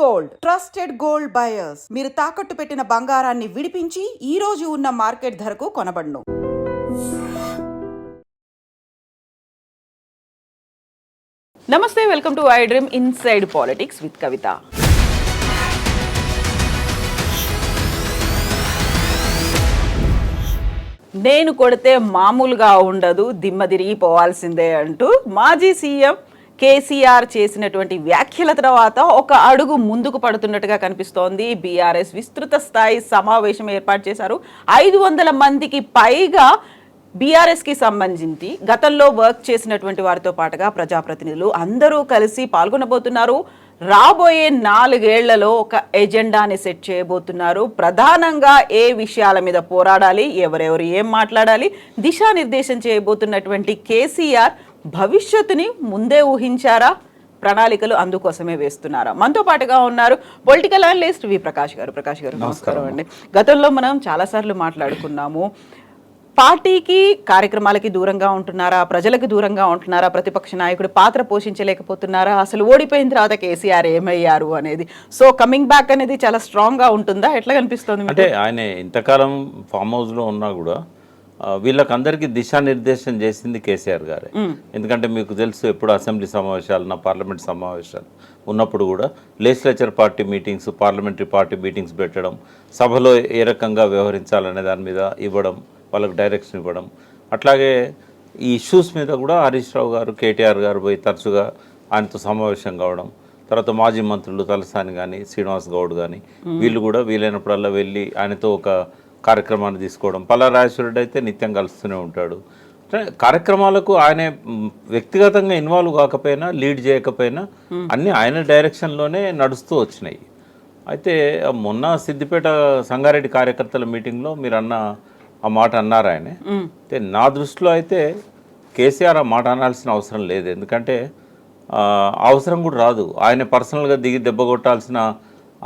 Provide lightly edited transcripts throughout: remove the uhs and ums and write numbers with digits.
Gold trusted gold buyers మీరు తాకట్టు పెట్టిన బంగారాన్ని విడిపించి ఈ రోజు ఉన్న మార్కెట్ ధరకు కొనబడును. నమస్తే, welcome to iDream inside politics with Kavitha. నేను కొడితే మామూలుగా ఉండదు, దిమ్మ తిరిగిపోవాల్సిందే అంటూ మాజీ సీఎం కేసీఆర్ చేసినటువంటి వ్యాఖ్యల తర్వాత ఒక అడుగు ముందుకు పడుతున్నట్టుగా కనిపిస్తోంది. బీఆర్ఎస్ విస్తృత స్థాయి సమావేశం ఏర్పాటు చేశారు. 500 మందికి పైగా బీఆర్ఎస్కి సంబంధించి గతంలో వర్క్ చేసినటువంటి వారితో పాటుగా ప్రజాప్రతినిధులు అందరూ కలిసి పాల్గొనబోతున్నారు. రాబోయే 4 ఏళ్లలో ఒక ఎజెండాని సెట్ చేయబోతున్నారు. ప్రధానంగా ఏ విషయాల మీద పోరాడాలి, ఎవరెవరు ఏం మాట్లాడాలి, దిశానిర్దేశం చేయబోతున్నటువంటి కేసీఆర్ భవిష్యత్తుని ముందే ఊహించారా, ప్రణాళికలు అందుకోసమే వేస్తున్నారా? మనతో పాటుగా ఉన్నారు పొలిటికల్ అనలిస్ట్ వి ప్రకాష్ గారు. ప్రకాష్ గారు నమస్కారం అండి. గతంలో మనం చాలాసార్లు మాట్లాడుకున్నాము, పార్టీకి కార్యక్రమాలకి దూరంగా ఉంటున్నారా, ప్రజలకు దూరంగా ఉంటున్నారా, ప్రతిపక్ష నాయకుడు పాత్ర పోషించలేకపోతున్నారా, అసలు ఓడిపోయిన తర్వాత కేసీఆర్ ఏమయ్యారు అనేది. సో కమింగ్ బ్యాక్ అనేది చాలా స్ట్రాంగ్ గా ఉంటుందా, ఎట్లా కనిపిస్తుంది? అంటే ఆయన ఇంతకాలం ఫామ్ హౌస్ లో ఉన్నా కూడా వీళ్ళకందరికీ దిశానిర్దేశం చేసింది కేసీఆర్ గారే. ఎందుకంటే మీకు తెలుసు, ఎప్పుడు అసెంబ్లీ సమావేశాలు, పార్లమెంట్ సమావేశాలు ఉన్నప్పుడు కూడా legislature party meetings, parliamentary party meetings పెట్టడం, సభలో ఏ రకంగా వ్యవహరించాలనే దాని మీద ఇవ్వడం, వాళ్ళకు డైరెక్షన్ ఇవ్వడం. అట్లాగే ఈ ఇష్యూస్ మీద కూడా హరీష్ రావు గారు, కేటీఆర్ గారు పోయి తరచుగా ఆయనతో సమావేశం కావడం. తర్వాత మాజీ మంత్రులు తలసాని కానీ, శ్రీనివాస్ గౌడ్ కానీ వీళ్ళు కూడా వీలైనప్పుడల్లా వెళ్ళి ఆయనతో ఒక కార్యక్రమాన్ని తీసుకోవడం. పల్లారాజేశ్వరుడు అయితే నిత్యం కలుస్తూనే ఉంటాడు. కార్యక్రమాలకు ఆయన వ్యక్తిగతంగా ఇన్వాల్వ్ కాకపోయినా, లీడ్ చేయకపోయినా అన్నీ ఆయన డైరెక్షన్లోనే నడుస్తూ వచ్చినాయి. అయితే మొన్న సిద్దిపేట సంగారెడ్డి కార్యకర్తల మీటింగ్లో మీరు ఆ మాట అన్నారు ఆయన. అయితే నా దృష్టిలో అయితే కేసీఆర్ ఆ మాట అనాల్సిన అవసరం లేదు. ఎందుకంటే అవసరం కూడా రాదు. ఆయన పర్సనల్గా దిగి దెబ్బ కొట్టాల్సిన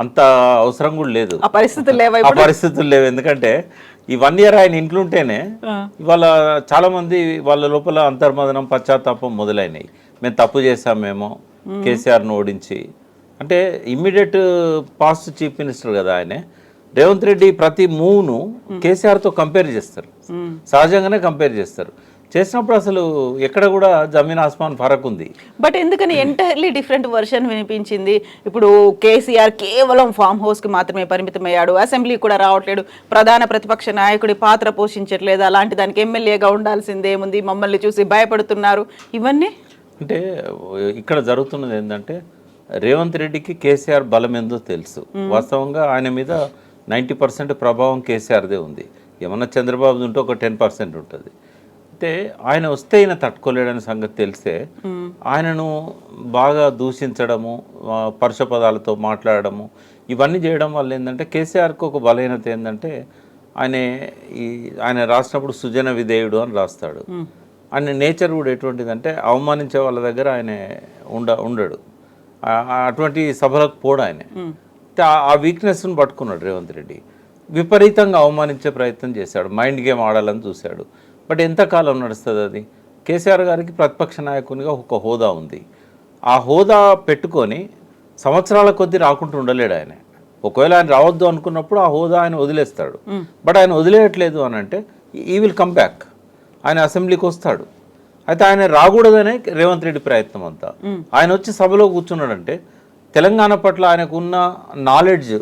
అంత అవసరం కూడా లేదు. ఆ పరిస్థితులు లేవు. ఎందుకంటే ఈ 1 year ఆయన ఇంట్లో ఉంటేనే ఇవాళ చాలా మంది వాళ్ళ లోపల అంతర్మదనం, పశ్చాత్తాపం మొదలైనవి. మేము తప్పు చేశామేమో కేసీఆర్ను ఓడించి. అంటే ఇమ్మీడియట్ పాస్ట్ చీఫ్ మినిస్టర్ కదా ఆయన. రేవంత్ రెడ్డి ప్రతి మూవ్ను కేసీఆర్తో కంపేర్ చేస్తారు, సహజంగానే కంపేర్ చేస్తారు. చేసినప్పుడు అసలు ఎక్కడ కూడా జమీన్ ఆస్మాన్ ఫరక్ ఉంది. బట్ ఎందుకని ఎంటైర్లీ డిఫరెంట్ వర్షన్ వినిపించింది? ఇప్పుడు కేసీఆర్ కేవలం ఫామ్ హౌస్కి మాత్రమే పరిమితమయ్యాడు, అసెంబ్లీ కూడా రావట్లేడు, ప్రధాన ప్రతిపక్ష నాయకుడి పాత్ర పోషించట్లేదు, అలాంటి దానికి ఎమ్మెల్యేగా ఉండాల్సిందేముంది, మమ్మల్ని చూసి భయపడుతున్నారు, ఇవన్నీ. అంటే ఇక్కడ జరుగుతున్నది ఏంటంటే, రేవంత్ రెడ్డికి కేసీఆర్ బలం ఏందో తెలుసు. వాస్తవంగా ఆయన మీద 90% ప్రభావం కేసీఆర్దే ఉంది. ఏమన్నా చంద్రబాబు ఉంటే ఒక 10% ఉంటుంది. అయితే ఆయన వస్తే ఈయన తట్టుకోలేడని సంగతి తెలిస్తే ఆయనను బాగా దూషించడము, పరుష పదాలతో మాట్లాడము, ఇవన్నీ చేయడం వల్ల ఏంటంటే కేసీఆర్కి ఒక బలహీనత ఏంటంటే, ఆయన రాసినప్పుడు సుజన విధేయుడు అని రాస్తాడు. ఆయన నేచర్ కూడా ఎటువంటిదంటే అవమానించే వాళ్ళ దగ్గర ఆయన ఉండడు, అటువంటి సభలకు పోడు ఆయన. ఆ వీక్నెస్ను పట్టుకున్నాడు రేవంత్ రెడ్డి. విపరీతంగా అవమానించే ప్రయత్నం చేశాడు, మైండ్ గేమ్ ఆడాలని చూశాడు. బట్ ఎంతకాలం నడుస్తుంది అది? కేసీఆర్ గారికి ప్రతిపక్ష నాయకునిగా ఒక హోదా ఉంది. ఆ హోదా పెట్టుకొని సంవత్సరాల కొద్దీ రాకుండా ఉండలేడు ఆయన. ఒకవేళ ఆయన రావద్దు అనుకున్నప్పుడు ఆ హోదా ఆయన వదిలేస్తాడు. బట్ ఆయన వదిలేయట్లేదు అని అంటే ఈ విల్ కమ్ బ్యాక్, ఆయన అసెంబ్లీకి వస్తాడు. అయితే ఆయన రాకూడదనే రేవంత్ రెడ్డి ప్రయత్నం అంతా. ఆయన వచ్చి సభలో కూర్చున్నాడంటే తెలంగాణ పట్ల ఆయనకు ఉన్న నాలెడ్జ్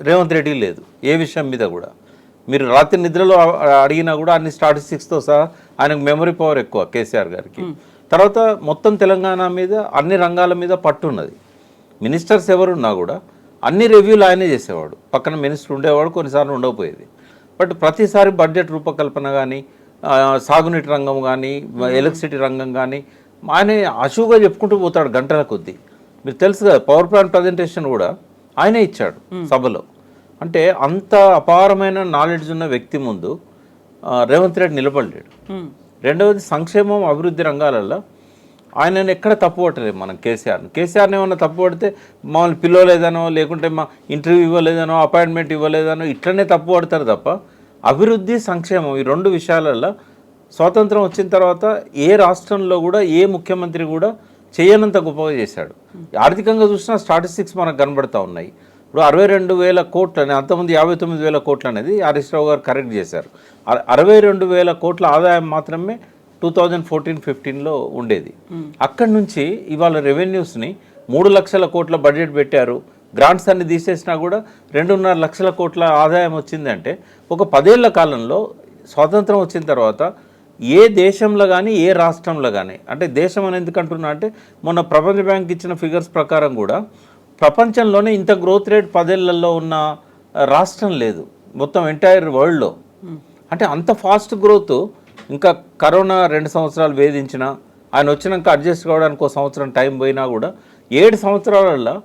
రేవంత్ రెడ్డికి లేదు. ఏ విషయం మీద కూడా మీరు రాత్రి నిద్రలో అడిగినా కూడా అన్ని స్టాటిస్టిక్స్తో సహా ఆయనకు మెమరీ పవర్ ఎక్కువ కేసీఆర్ గారికి. తర్వాత మొత్తం తెలంగాణ మీద, అన్ని రంగాల మీద పట్టున్నది. మినిస్టర్స్ ఎవరున్నా కూడా అన్ని రివ్యూలు ఆయనే చేసేవాడు. పక్కన మినిస్టర్ ఉండేవాడు, కొన్నిసార్లు ఉండకపోయేది. బట్ ప్రతిసారి బడ్జెట్ రూపకల్పన కానీ, సాగునీటి రంగం కానీ, ఎలక్ట్రిసిటీ రంగం కానీ ఆయన అశువుగా చెప్పుకుంటూ పోతాడు గంటల కొద్దీ. మీరు తెలుసు కదా, పవర్ ప్లాంట్ ప్రజెంటేషన్ కూడా ఆయనే ఇచ్చాడు సభలో. అంటే అంత అపారమైన నాలెడ్జ్ ఉన్న వ్యక్తి ముందు రేవంత్ రెడ్డి నిలబడలేడు. రెండవది, సంక్షేమం, అభివృద్ధి రంగాలలో ఆయనను ఎక్కడ తప్పు పట్టలేదు మనం కేసీఆర్ని ఏమన్నా తప్పు పడితే మమ్మల్ని పిలవలేదనో, లేకుంటే మా ఇంటర్వ్యూ ఇవ్వలేదనో, అపాయింట్మెంట్ ఇవ్వలేదనో ఇట్లనే తప్పు పడతారు తప్ప అభివృద్ధి, సంక్షేమం ఈ 2 విషయాలలో స్వాతంత్రం వచ్చిన తర్వాత ఏ రాష్ట్రంలో కూడా ఏ ముఖ్యమంత్రి కూడా చేయనంత గొప్పగా చేశాడు. ఆర్థికంగా చూసినా స్టాటిస్టిక్స్ మనకు కనబడతా ఉన్నాయి. ఇప్పుడు 62,000 కోట్లు అని, అంతకుముందు 59,000 కోట్లు అనేది హరీష్ రావు గారు కరెక్ట్ చేశారు. 62,000 కోట్ల ఆదాయం మాత్రమే 2014-15లో ఉండేది. అక్కడి నుంచి ఇవాళ రెవెన్యూస్ని 3 లక్షల కోట్ల బడ్జెట్ పెట్టారు. గ్రాంట్స్ అన్ని తీసేసినా కూడా 2.5 లక్షల కోట్ల ఆదాయం వచ్చిందంటే ఒక 10 ఏళ్ల కాలంలో స్వాతంత్రం వచ్చిన తర్వాత ఏ దేశంలో కానీ ఏ రాష్ట్రంలో కానీ, అంటే దేశం అని ఎందుకు అంటున్నా అంటే మొన్న ప్రపంచ బ్యాంక్ ఇచ్చిన ఫిగర్స్ ప్రకారం కూడా ప్రపంచంలోనే ఇంత గ్రోత్ రేట్ 10 ఏళ్లలో ఉన్న రాష్ట్రం లేదు మొత్తం ఎంటైర్ వరల్డ్లో. అంటే అంత ఫాస్ట్ గ్రోత్. ఇంకా కరోనా 2 సంవత్సరాలు వేధించినా, ఆయన వచ్చినాక అడ్జస్ట్ కావడానికి 1 సంవత్సరం టైం పోయినా కూడా 7 సంవత్సరాలలో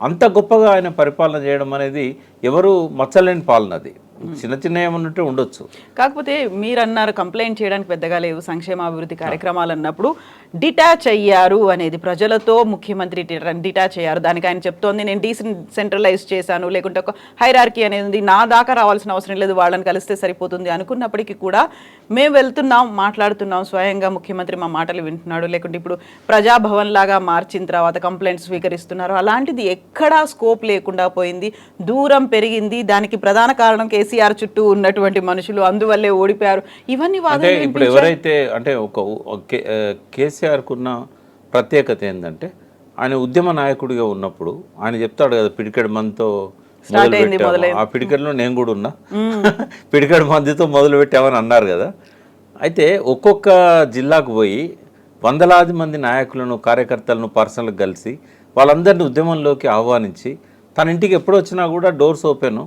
అంత గొప్పగా ఆయన పరిపాలన చేయడం అనేది ఎవరు మచ్చలేని పాలన. అది చిన్న చిన్న ఏమన్నట్టు ఉండొచ్చు. కాకపోతే మీరు అన్నారు కంప్లైంట్ చేయడానికి పెద్దగా లేవు సంక్షేమ అభివృద్ధి కార్యక్రమాలు అన్నప్పుడు డిటాచ్ అయ్యారు అనేది, ప్రజలతో ముఖ్యమంత్రి డిటాచ్ అయ్యారు. దానికి ఆయన చెప్తోంది నేను డీసెంట్రలైజ్ చేశాను, లేకుంటే ఒక హైరార్కీ అనేది ఉంది, నా దాకా రావాల్సిన అవసరం లేదు, వాళ్ళని కలిస్తే సరిపోతుంది అనుకున్నప్పటికీ కూడా మేము వెళ్తున్నాం, మాట్లాడుతున్నాం, స్వయంగా ముఖ్యమంత్రి మా మాటలు వింటున్నాడు, లేకుంటే ఇప్పుడు ప్రజాభవన్ లాగా మార్చిన తర్వాత కంప్లైంట్స్ స్వీకరిస్తున్నారు. అలాంటిది ఎక్కడా స్కోప్ లేకుండా పోయింది, దూరం పెరిగింది. దానికి ప్రధాన కారణం కేసీఆర్ చుట్టూ ఉన్నటువంటి మనుషులు, అందువల్లే ఓడిపోయారు. ఇవన్నీ వాదనలు ఇప్పుడు ఎవరైతే అంటే కేసీఆర్కు ఉన్న ప్రత్యేకత ఏంటంటే ఆయన ఉద్యమ నాయకుడిగా ఉన్నప్పుడు ఆయన చెప్తాడు కదా, పిడికెడు మందితో మొదలుపెట్టాము, ఆ పిడికెడులో నేను కూడా ఉన్నా, పిడికెడు మందితో మొదలు పెట్టామని అన్నారు కదా. అయితే ఒక్కొక్క జిల్లాకు పోయి వందలాది మంది నాయకులను, కార్యకర్తలను పర్సనల్గా కలిసి వాళ్ళందరినీ ఉద్యమంలోకి ఆహ్వానించి తన ఇంటికి ఎప్పుడు వచ్చినా కూడా డోర్స్ ఓపెన్,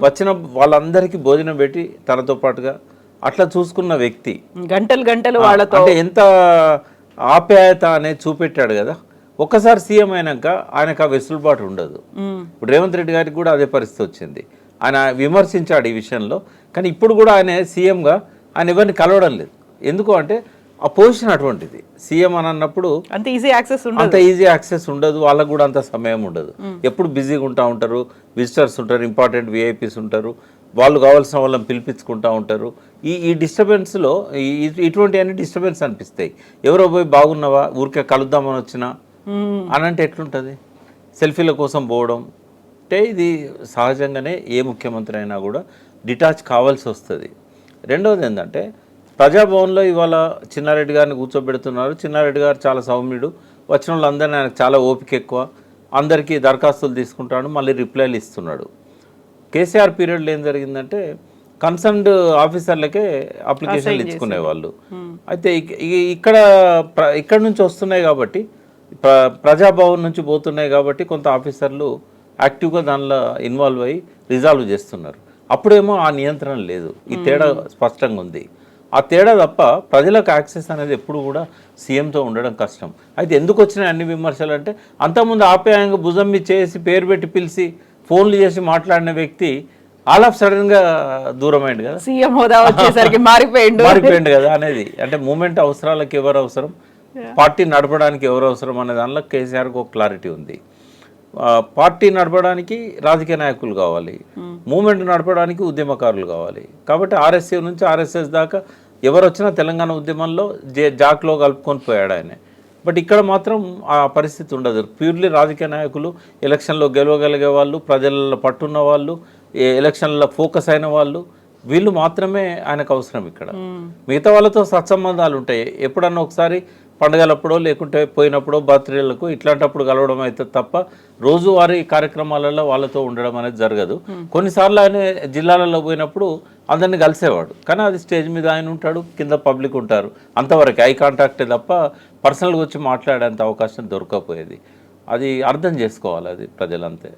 వచ్చిన వాళ్ళందరికీ భోజనం పెట్టి తనతో పాటుగా అట్లా చూసుకున్న వ్యక్తి. గంటలు వాళ్ళతో అంటే ఎంత ఆప్యాయత అనేది చూపెట్టాడు కదా. ఒక్కసారి సీఎం అయినాక ఆయనకు ఆ వెసులుబాటు ఉండదు. ఇప్పుడు రేవంత్ రెడ్డి గారికి కూడా అదే పరిస్థితి వచ్చింది. ఆయన విమర్శించాడు ఈ విషయంలో, కానీ ఇప్పుడు కూడా ఆయన సీఎంగా ఆయన ఎవరిని కలవడం లేదు. ఎందుకు అంటే ఆ పొజిషన్ అటువంటిది. సీఎం అని అన్నప్పుడు అంత ఈజీ యాక్సెస్ ఉండదు, వాళ్ళకు కూడా అంత సమయం ఉండదు. ఎప్పుడు బిజీగా ఉంటారు, విజిటర్స్ ఉంటారు, ఇంపార్టెంట్ విఐపీస్ ఉంటారు, వాళ్ళు కావాల్సిన వాళ్ళని పిలిపించుకుంటూ ఉంటారు. ఈ డిస్టర్బెన్స్లో ఇటువంటి అన్ని డిస్టర్బెన్స్ అనిపిస్తాయి. ఎవరో పోయి బాగున్నావా, ఊరికే కలుద్దామని వచ్చినా అని అంటే ఎట్లుంటుంది? సెల్ఫీల కోసం పోవడం అంటే ఇది సహజంగానే ఏ ముఖ్యమంత్రి అయినా కూడా డిటాచ్ కావాల్సి వస్తుంది. రెండవది ఏంటంటే ప్రజాభవన్లో ఇవాళ చిన్నారెడ్డి గారిని కూర్చోబెడుతున్నారు. చిన్నారెడ్డి గారు చాలా సౌమ్యుడు, వచ్చిన వాళ్ళందరినీ ఆయనకు చాలా ఓపిక ఎక్కువ, అందరికీ దరఖాస్తులు తీసుకుంటాడు, మళ్ళీ రిప్లైలు ఇస్తున్నాడు. కేసీఆర్ పీరియడ్లో ఏం జరిగిందంటే కన్సర్న్డ్ ఆఫీసర్లకే అప్లికేషన్లు ఇచ్చుకునేవాళ్ళు. అయితే ఇక్కడ నుంచి వస్తున్నాయి కాబట్టి, ప్రజాభవన్ నుంచి పోతున్నాయి కాబట్టి కొంత ఆఫీసర్లు యాక్టివ్గా దానిలో ఇన్వాల్వ్ అయ్యి రిజాల్వ్ చేస్తున్నారు. అప్పుడేమో ఆ నియంత్రణ లేదు. ఈ తేడా స్పష్టంగా ఉంది. ఆ తేడా తప్ప ప్రజలకు యాక్సెస్ అనేది ఎప్పుడు కూడా సీఎంతో ఉండడం కష్టం. అయితే ఎందుకు వచ్చినాయి అన్ని విమర్శలు అంటే, అంతకుముందు ఆప్యాయంగా భుజం మీద చేసి పేరు పెట్టి పిలిచి ఫోన్లు చేసి మాట్లాడిన వ్యక్తి ఆల్ ఆఫ్ సడన్గా దూరమైంది కదా, సీఎం హోదా వచ్చేసరికి మారిపోయింది కదా అనేది. అంటే మూమెంట్ అవసరాలకు ఎవరు అవసరం, పార్టీ నడపడానికి ఎవరు అవసరం అనే దానిలో కేసీఆర్కి ఒక క్లారిటీ ఉంది. పార్టీ నడపడానికి రాజకీయ నాయకులు కావాలి, మూమెంట్ నడపడానికి ఉద్యమకారులు కావాలి. కాబట్టి ఆర్ఎస్ఏ నుంచి ఆర్ఎస్ఎస్ దాకా ఎవరు వచ్చినా తెలంగాణ ఉద్యమంలో జాక్లో కలుపుకొని పోయాడు ఆయన. బట్ ఇక్కడ మాత్రం ఆ పరిస్థితి ఉండదు. ప్యూర్లీ రాజకీయ నాయకులు, ఎలక్షన్లో గెలవగలిగే వాళ్ళు, ప్రజలలో పట్టున్న వాళ్ళు, ఎలక్షన్లో ఫోకస్ అయిన వాళ్ళు, వీళ్ళు మాత్రమే ఆయనకు అవసరం. ఇక్కడ మిగతా వాళ్ళతో సత్సంబంధాలు ఉంటాయి. ఎప్పుడన్నా ఒకసారి పండుగలప్పుడో లేకుంటే పోయినప్పుడో బర్త్డేలకు ఇట్లాంటప్పుడు కలవడం అయితే తప్ప రోజువారీ కార్యక్రమాలలో వాళ్ళతో ఉండడం అనేది జరగదు. కొన్నిసార్లు ఆయన జిల్లాలలో పోయినప్పుడు అందరినీ కలిసేవాడు, కానీ అది స్టేజ్ మీద ఆయన ఉంటాడు, కింద పబ్లిక్ ఉంటారు, అంతవరకు ఐ కాంటాక్టే తప్ప పర్సనల్గా వచ్చి మాట్లాడేంత అవకాశం దొరకకపోయేది. అది అర్థం చేసుకోవాలి అది ప్రజలంతే.